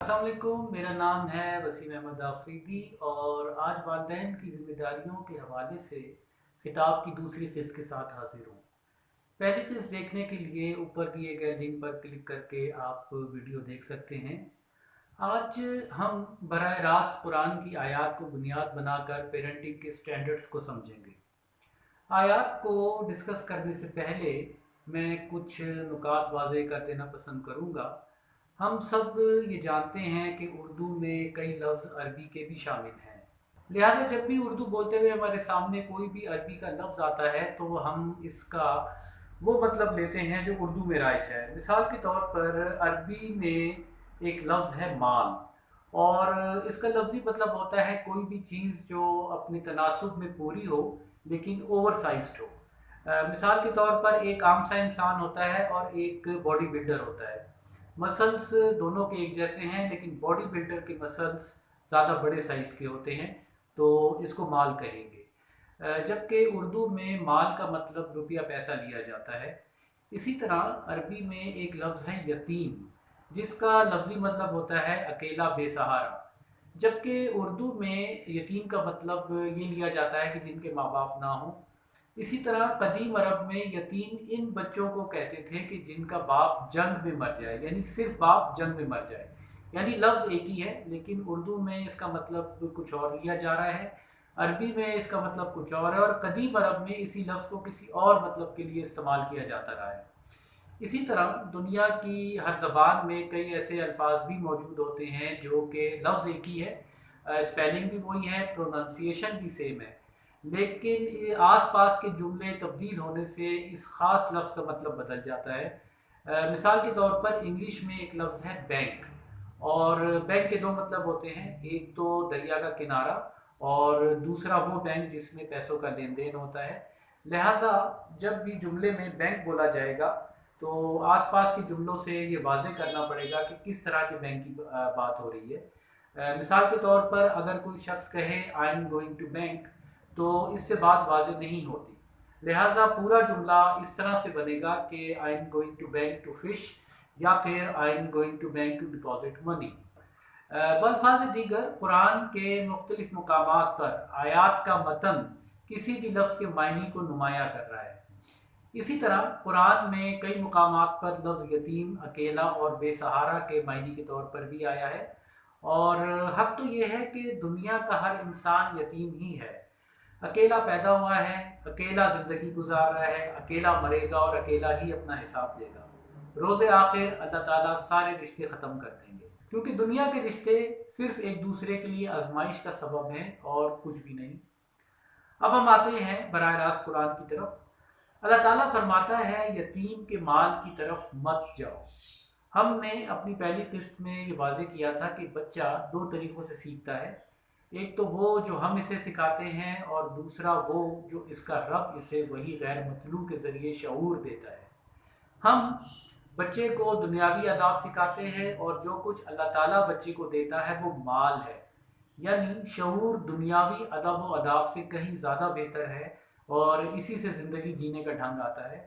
अस्सलाम वालेकुम। मेरा नाम है वसीम अहमद आफरीदी और आज वालिदैन की ज़िम्मेदारियों के हवाले से किताब की दूसरी क़िस्त के साथ हाजिर हूँ। पहली क़िस्त देखने के लिए ऊपर दिए गए लिंक पर क्लिक करके आप वीडियो देख सकते हैं। आज हम बराह रास्त कुरान की आयत को बुनियाद बनाकर पेरेंटिंग के स्टैंडर्ड्स को समझेंगे। आयत को डिस्कस करने से पहले मैं कुछ नुकात वाज़ेह कर देना पसंद करूँगा। हम सब ये जानते हैं कि उर्दू में कई लफ्ज़ अरबी के भी शामिल हैं। लिहाजा जब भी उर्दू बोलते हुए हमारे सामने कोई भी अरबी का लफ्ज़ आता है तो हम इसका वो मतलब लेते हैं जो उर्दू में राइज है। मिसाल के तौर पर अरबी में एक लफ्ज़ है माल, और इसका लफ्ज़ी मतलब होता है कोई भी चीज़ जो अपने तनासुब में पूरी हो लेकिन ओवर साइज्ड हो। मिसाल के तौर पर एक आम सा इंसान होता है और एक बॉडी बिल्डर होता है। मसल्स दोनों के एक जैसे हैं लेकिन बॉडी बिल्डर के मसल्स ज़्यादा बड़े साइज़ के होते हैं, तो इसको माल कहेंगे। जबकि उर्दू में माल का मतलब रुपया पैसा लिया जाता है। इसी तरह अरबी में एक लफ्ज़ है यतीम, जिसका लफ्ज़ी मतलब होता है अकेला बेसहारा। जबकि उर्दू में यतीम का मतलब ये लिया जाता है कि जिनके माँ बाप ना हों। इसी तरह कदीम अरब में यतीम इन बच्चों को कहते थे कि जिनका बाप जंग में मर जाए, यानी सिर्फ बाप जंग में मर जाए। यानी लफ्ज़ एक ही है लेकिन उर्दू में इसका मतलब कुछ और लिया जा रहा है, अरबी में इसका मतलब कुछ और है, और कदीम अरब में इसी लफ्ज़ को किसी और मतलब के लिए इस्तेमाल किया जाता रहा है। इसी तरह दुनिया की हर ज़बान में कई ऐसे अल्फाज भी मौजूद होते हैं जो कि लफ्ज़ एक ही है, स्पेलिंग भी वही है, प्रोनाउंसिएशन भी सेम है, लेकिन ये आसपास के जुमले तब्दील होने से इस ख़ास लफ्ज़ का मतलब बदल जाता है। मिसाल के तौर पर इंग्लिश में एक लफ्ज़ है बैंक, और बैंक के दो मतलब होते हैं, एक तो दरिया का किनारा और दूसरा वो बैंक जिसमें पैसों का लेन देन होता है। लिहाजा जब भी जुमले में बैंक बोला जाएगा तो आसपास के जुमलों से ये वाज़ेह करना पड़ेगा कि किस तरह के बैंक की बात हो रही है। मिसाल के तौर पर अगर कोई शख्स कहे I am going to bank, तो इससे बात वाज़ेह नहीं होती। लिहाजा पूरा जुमला इस तरह से बनेगा कि I am going to bank to fish, या फिर I am going to bank to deposit money. बल्फाज दीगर कुरान के मुख्तलिफ मकामात पर आयात का मतन किसी भी लफ्ज़ के मायने को नुमाया कर रहा है। इसी तरह कुरान में कई मुकामात पर लफ्ज़ यतीम, अकेला और बेसहारा के मायने के तौर पर भी आया है, और हक़ तो ये है कि दुनिया का हर इंसान यतीम ही है। अकेला पैदा हुआ है, अकेला ज़िंदगी गुजार रहा है, अकेला मरेगा और अकेला ही अपना हिसाब देगा। रोज़े आखिर अल्लाह ताला सारे रिश्ते ख़त्म कर देंगे, क्योंकि दुनिया के रिश्ते सिर्फ़ एक दूसरे के लिए आजमाइश का सबब हैं और कुछ भी नहीं। अब हम आते हैं बराह रास्त कुरान की तरफ। अल्लाह ताला फरमाता है यतीम के माल की तरफ मत जाओ। हमने अपनी पहली किस्त में ये वाज़ेह किया था कि बच्चा दो तरीक़ों से सीखता है, एक तो वो जो हम इसे सिखाते हैं, और दूसरा वो जो इसका रब इसे वही गैर मतलू के ज़रिए शऊर देता है। हम बच्चे को दुनियावी आदाब सिखाते हैं, और जो कुछ अल्लाह ताला बच्चे को देता है वो माल है, यानी शऊर दुनियावी अदब व आदाब से कहीं ज़्यादा बेहतर है, और इसी से ज़िंदगी जीने का ढंग आता है।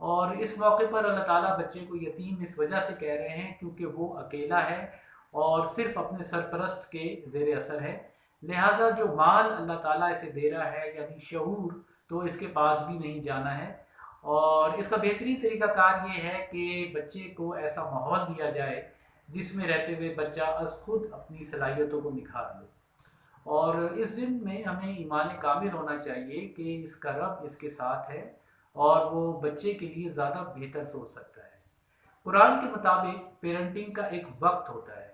और इस मौके पर अल्लाह ताला बच्चे को यतीम इस वजह से कह रहे हैं क्योंकि वो अकेला है और सिर्फ अपने सरपरस्त के ज़ेर असर है। लिहाजा जो माल अल्लाह ताला इसे दे रहा है यानी शऊर, तो इसके पास भी नहीं जाना है। और इसका बेहतरीन तरीक़ाकार ये है कि बच्चे को ऐसा माहौल दिया जाए जिसमें रहते हुए बच्चा अज़ खुद अपनी सलाहियतों को निखार ले। और इस ज़िम्न में हमें ईमान कामिल होना चाहिए कि इसका रब इसके साथ है और वो बच्चे के लिए ज़्यादा बेहतर सोच सकता है। कुरान के मुताबिक पेरेंटिंग का एक वक्त होता है।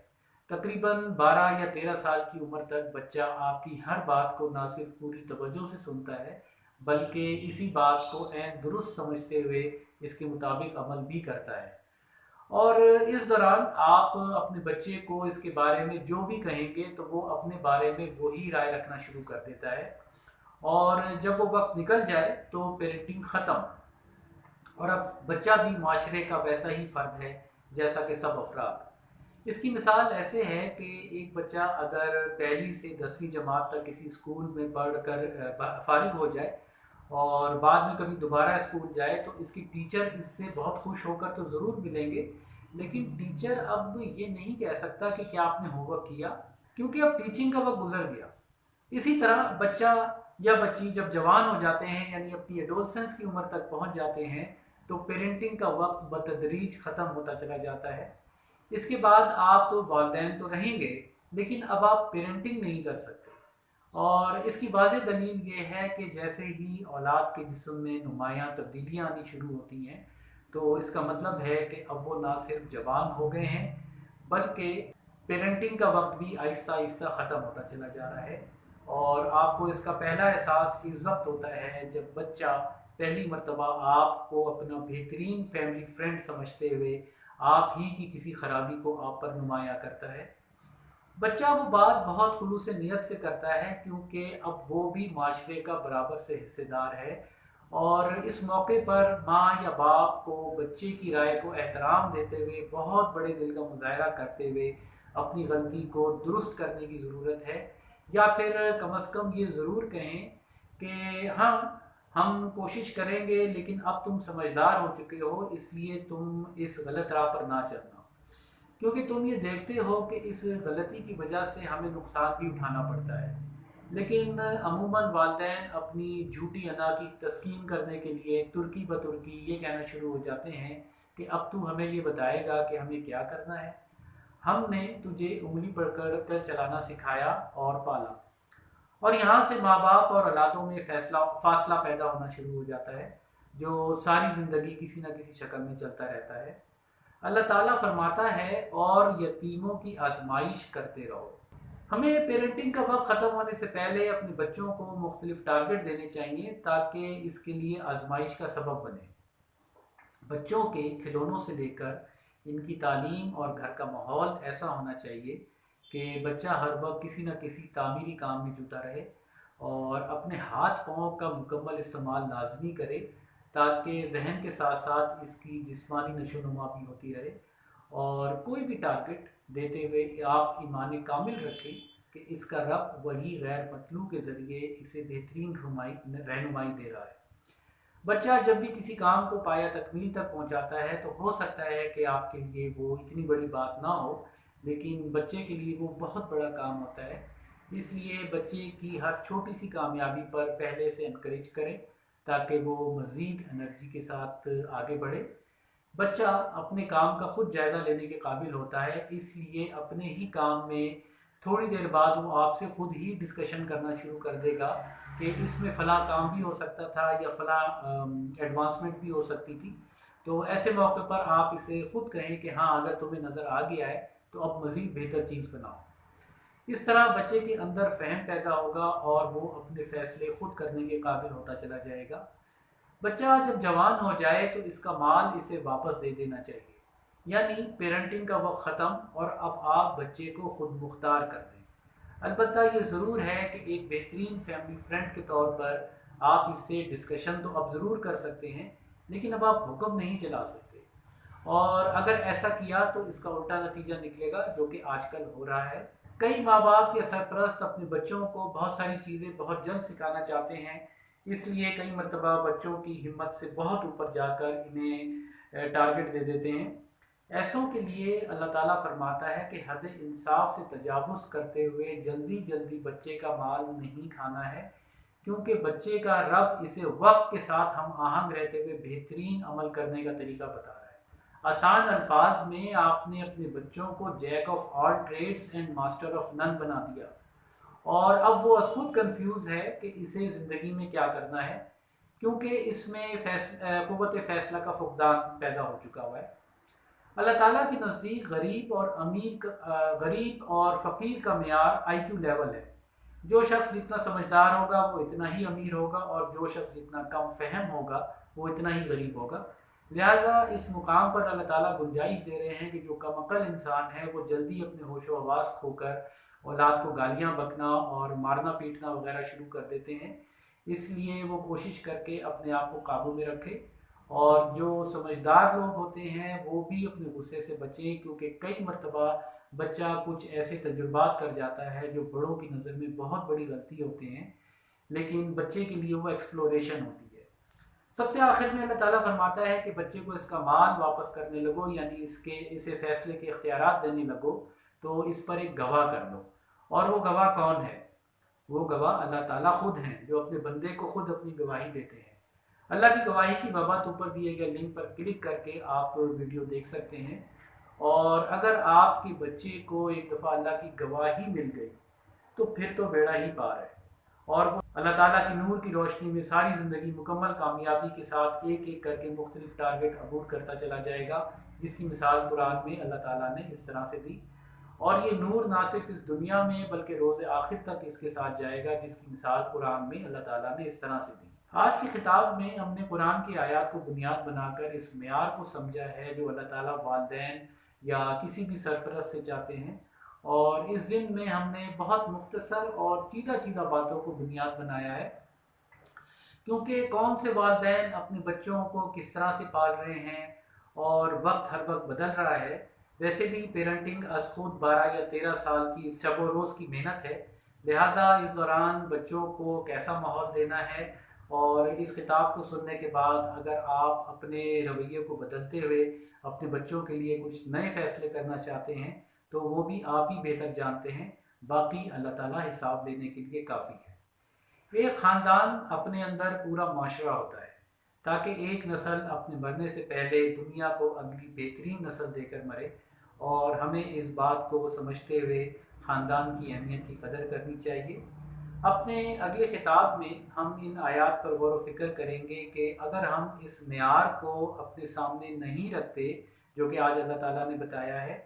तकरीबन 12 या 13 साल की उम्र तक बच्चा आपकी हर बात को ना सिर्फ पूरी तवज्जो से सुनता है, बल्कि इसी बात को ऐन दुरुस्त समझते हुए इसके मुताबिक अमल भी करता है। और इस दौरान आप अपने बच्चे को इसके बारे में जो भी कहेंगे तो वो अपने बारे में वही राय रखना शुरू कर देता है, और जब वो वक्त निकल जाए तो पेरेंटिंग ख़त्म, और अब बच्चा भी माशरे का वैसा ही फ़र्द है जैसा कि सब अफराद। इसकी मिसाल ऐसे है कि एक बच्चा अगर पहली से 10वीं जमात तक किसी स्कूल में पढ़ कर फ़ारिग हो जाए और बाद में कभी दोबारा स्कूल जाए तो इसकी टीचर इससे बहुत खुश होकर तो ज़रूर मिलेंगे, لیکن ٹیچر اب یہ نہیں کہہ سکتا کہ کیا آپ نے ہوم ورک کیا، کیونکہ اب ٹیچنگ کا وقت گزر گیا۔ اسی طرح بچہ یا بچی جب جوان ہو جاتے ہیں، یعنی اپنی ایڈولسنس کی عمر تک پہنچ جاتے ہیں، تو پیرنٹنگ کا وقت بتدریج ختم ہوتا چلا جاتا ہے۔ اس کے بعد آپ تو والدین تو رہیں گے، لیکن اب آپ پیرنٹنگ نہیں کر سکتے۔ اور اس کی واضح دلیل یہ ہے کہ جیسے ہی اولاد کے جسم میں نمایاں تبدیلیاں آنی شروع ہوتی ہیں، تو اس کا مطلب ہے کہ اب وہ نہ صرف جوان ہو گئے ہیں، بلکہ پیرنٹنگ کا وقت بھی آہستہ آہستہ ختم ہوتا چلا جا رہا ہے۔ اور آپ کو اس کا پہلا احساس اس وقت ہوتا ہے جب بچہ پہلی مرتبہ آپ کو اپنا بہترین فیملی فرینڈ سمجھتے ہوئے آپ ہی کی کسی خرابی کو آپ پر نمایاں کرتا ہے۔ بچہ وہ بات بہت خلوص نیت سے کرتا ہے، کیونکہ اب وہ بھی معاشرے کا برابر سے حصے دار ہے، اور اس موقع پر ماں یا باپ کو بچے کی رائے کو احترام دیتے ہوئے بہت بڑے دل کا مظاہرہ کرتے ہوئے اپنی غلطی کو درست کرنے کی ضرورت ہے، یا پھر کم از کم یہ ضرور کہیں کہ ہاں ہم کوشش کریں گے، لیکن اب تم سمجھدار ہو چکے ہو، اس لیے تم اس غلط راہ پر نہ چلنا، کیونکہ تم یہ دیکھتے ہو کہ اس غلطی کی وجہ سے ہمیں نقصان بھی اٹھانا پڑتا ہے۔ لیکن عموماً والدین اپنی جھوٹی انا کی تسکین کرنے کے لیے ترکی بترکی یہ کہنا شروع ہو جاتے ہیں کہ اب تو ہمیں یہ بتائے گا کہ ہمیں کیا کرنا ہے، ہم نے تجھے انگلی پکڑ کر چلانا سکھایا اور پالا۔ اور یہاں سے ماں باپ اور اولادوں میں فاصلہ پیدا ہونا شروع ہو جاتا ہے، جو ساری زندگی کسی نہ کسی شکل میں چلتا رہتا ہے۔ اللہ تعالیٰ فرماتا ہے اور یتیموں کی آزمائش کرتے رہو۔ ہمیں پیرنٹنگ کا وقت ختم ہونے سے پہلے اپنے بچوں کو مختلف ٹارگٹ دینے چاہیے تاکہ اس کے لیے آزمائش کا سبب بنے۔ بچوں کے کھلونوں سے لے کر ان کی تعلیم اور گھر کا ماحول ایسا ہونا چاہیے کہ بچہ ہر وقت کسی نہ کسی تعمیری کام میں جوتا رہے اور اپنے ہاتھ پاؤں کا مکمل استعمال لازمی کرے، تاکہ ذہن کے ساتھ ساتھ اس کی جسمانی نشو و نما بھی ہوتی رہے۔ اور کوئی بھی ٹارگٹ دیتے ہوئے آپ ایمان کامل رکھیں کہ اس کا رب وہی غیر مطلوب کے ذریعے اسے بہترین رہنمائی دے رہا ہے۔ بچہ جب بھی کسی کام کو پایا تکمیل تک پہنچاتا ہے تو ہو سکتا ہے کہ آپ کے لیے وہ اتنی بڑی بات نہ ہو، لیکن بچے کے لیے وہ بہت بڑا کام ہوتا ہے۔ اس لیے بچے کی ہر چھوٹی سی کامیابی پر پہلے سے انکریج کریں تاکہ وہ مزید انرجی کے ساتھ آگے بڑھے۔ بچہ اپنے کام کا خود جائزہ لینے کے قابل ہوتا ہے، اس لیے اپنے ہی کام میں تھوڑی دیر بعد وہ آپ سے خود ہی ڈسکشن کرنا شروع کر دے گا کہ اس میں فلاں کام بھی ہو سکتا تھا یا فلاں ایڈوانسمنٹ بھی ہو سکتی تھی۔ تو ایسے موقع پر آپ اسے خود کہیں کہ ہاں اگر تمہیں نظر آ گیا ہے تو اب مزید بہتر چیز بناؤ۔ اس طرح بچے کے اندر فہم پیدا ہوگا اور وہ اپنے فیصلے خود کرنے کے قابل ہوتا چلا جائے گا۔ بچہ جب جوان ہو جائے تو اس کا مال اسے واپس دے دینا چاہیے، یعنی پیرنٹنگ کا وقت ختم اور اب آپ بچے کو خود مختار کر دیں۔ البتہ یہ ضرور ہے کہ ایک بہترین فیملی فرینڈ کے طور پر آپ اس سے ڈسکشن تو اب ضرور کر سکتے ہیں، لیکن اب آپ حکم نہیں چلا سکتے، اور اگر ایسا کیا تو اس کا الٹا نتیجہ نکلے گا، جو کہ آج کل ہو رہا ہے۔ کئی ماں باپ یا سرپرست اپنے بچوں کو بہت ساری چیزیں بہت جلد سکھانا چاہتے ہیں، اس لیے کئی مرتبہ بچوں کی ہمت سے بہت اوپر جا کر انہیں ٹارگٹ دے دیتے ہیں۔ ایسوں کے لیے اللہ تعالیٰ فرماتا ہے کہ حد انصاف سے تجاوز کرتے ہوئے جلدی جلدی بچے کا مال نہیں کھانا ہے، کیونکہ بچے کا رب اسے وقت کے ساتھ ہم آہنگ رہتے ہوئے بہترین عمل کرنے کا طریقہ بتا رہا ہے۔ آسان الفاظ میں آپ نے اپنے بچوں کو Jack of all trades and master of none بنا دیا، اور اب وہ از خود کنفیوز ہے کہ اسے زندگی میں کیا کرنا ہے، کیونکہ اس میں قوت فیصلہ کا فقدان پیدا ہو چکا ہوا ہے۔ اللہ تعالیٰ کے نزدیک غریب اور فقیر کا معیار آئی کیو لیول ہے۔ جو شخص جتنا سمجھدار ہوگا وہ اتنا ہی امیر ہوگا، اور جو شخص جتنا کم فہم ہوگا وہ اتنا ہی غریب ہوگا۔ لہٰذا اس مقام پر اللہ تعالیٰ گنجائش دے رہے ہیں کہ جو کم عقل انسان ہے وہ جلدی اپنے ہوش و حواس کھو کر اولاد کو گالیاں بکنا اور مارنا پیٹنا وغیرہ شروع کر دیتے ہیں، اس لیے وہ کوشش کر کے اپنے آپ کو قابو میں رکھے۔ اور جو سمجھدار لوگ ہوتے ہیں وہ بھی اپنے غصے سے بچیں، کیونکہ کئی مرتبہ بچہ کچھ ایسے تجربات کر جاتا ہے جو بڑوں کی نظر میں بہت بڑی غلطی ہوتے ہیں، لیکن بچے کے لیے وہ ایکسپلوریشن ہوتی ہے۔ सबसे आखिर में अल्लाह ताला फरमाता है कि बच्चे को इसका माल वापस करने लगो, यानी इसे फैसले के इख्तियारात देने लगो, तो इस पर एक गवाह कर लो। और वो गवाह कौन है? वो गवाह अल्लाह ताला खुद हैं, जो अपने बंदे को खुद अपनी गवाही देते हैं। अल्लाह की गवाही की बाबत ऊपर दिए गए लिंक पर क्लिक करके आप वीडियो देख सकते हैं। और अगर आपके बच्चे को एक दफ़ा अल्लाह की गवाही मिल गई तो फिर तो बेड़ा ही पार है, और वो अल्लाह ताला की नूर की रोशनी में सारी ज़िंदगी मुकम्मल कामयाबी के साथ एक एक करके मुख्तलिफ टारगेट अबूर करता चला जाएगा, जिसकी मिसाल कुरान में अल्लाह ताला ने इस तरह से दी। और ये नूर ना सिर्फ इस दुनिया में बल्कि रोज़ आखिर तक इसके साथ जाएगा, जिसकी मिसाल कुरान में अल्लाह ताला ने इस तरह से दी। आज के खिताब में हमने कुरान की आयत को बुनियाद बनाकर इस मेयार को समझा है जो अल्लाह ताला वालिदैन या किसी भी सरपरस्त से चाहते हैं, और इस ज़िम्न में हमने बहुत मुख्तसर और सीधा सीधा बातों को बुनियाद बनाया है, क्योंकि कौन से वालिदैन अपने बच्चों को किस तरह से पाल रहे हैं और वक्त हर वक्त बदल रहा है। वैसे भी पेरेंटिंग अज खुद 12 या 13 साल की शब व रोज़ की मेहनत है, लिहाजा इस दौरान बच्चों को कैसा माहौल देना है। और इस खिताब को सुनने के बाद अगर आप अपने रवैये को बदलते हुए अपने बच्चों के लिए कुछ नए फैसले करना चाहते हैं तो वो भी आप ही बेहतर जानते हैं, बाकी अल्लाह ताला हिसाब लेने के लिए काफ़ी है। एक ख़ानदान अपने अंदर पूरा माशरा होता है, ताकि एक नस्ल अपने मरने से पहले दुनिया को अगली बेहतरीन नस्ल देकर मरे। और हमें इस बात को समझते हुए ख़ानदान की अहमियत की कदर करनी चाहिए। अपने अगले खिताब में हम इन आयात पर गौर व फिक्र करेंगे कि अगर हम इस मेयार को अपने सामने नहीं रखते जो कि आज अल्लाह ताला ने बताया है,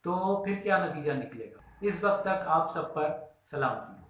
तो फिर क्या नतीजा निकलेगा। इस वक्त तक आप सब पर सलामती।